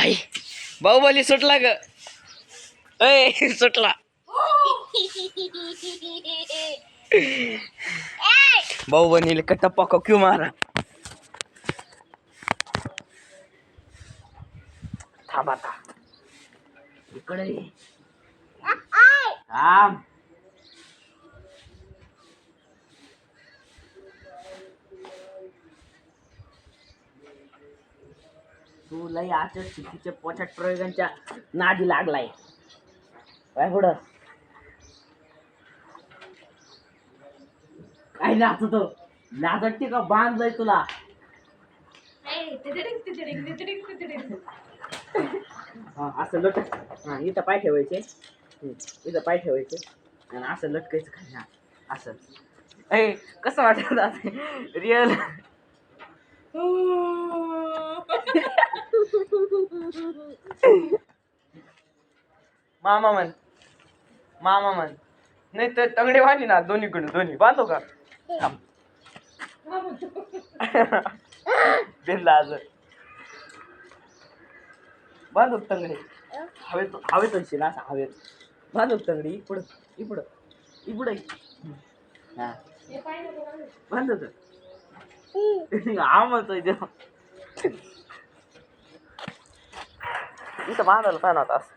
आई बाहुबली सुटला ग. ऐ सुटला. बाहुबलीला कटप्पा को क्यों मारा. थांब आता इकडे ये. थांब. तू लय आजच्या शिक्षेच्या पोटात प्रयोगांच्या नादी लागलाय काय पुढं काय नाचतो नाचते का बांधलंय तुला. हा असं लट. हा इथं पाय ठेवायचे. इथं पाय ठेवायचे आणि असं लटकायचं खाली. हा असं. ए कसं वाटत रिअल. मामा म्हण मामा म्हण. नाही तर तंगडे वाणी ना दोन्हीकडून दोन्ही बांधो का. बिनलाज बांधू तंगडे हवेत हवेत असेल असं हवेत बांधू तंगडी इकडं इकडं इकडं. हा बांधत आमच इथं बांधायला पाहिजे होता असं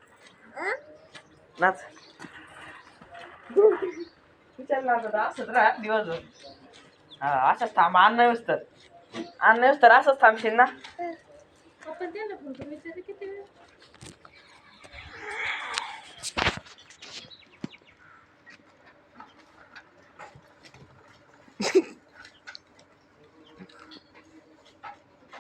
नाच. विचारला होता असंच राहा दिवसभर. हा असंच थांब अन्न तर असंच थांबशील ना.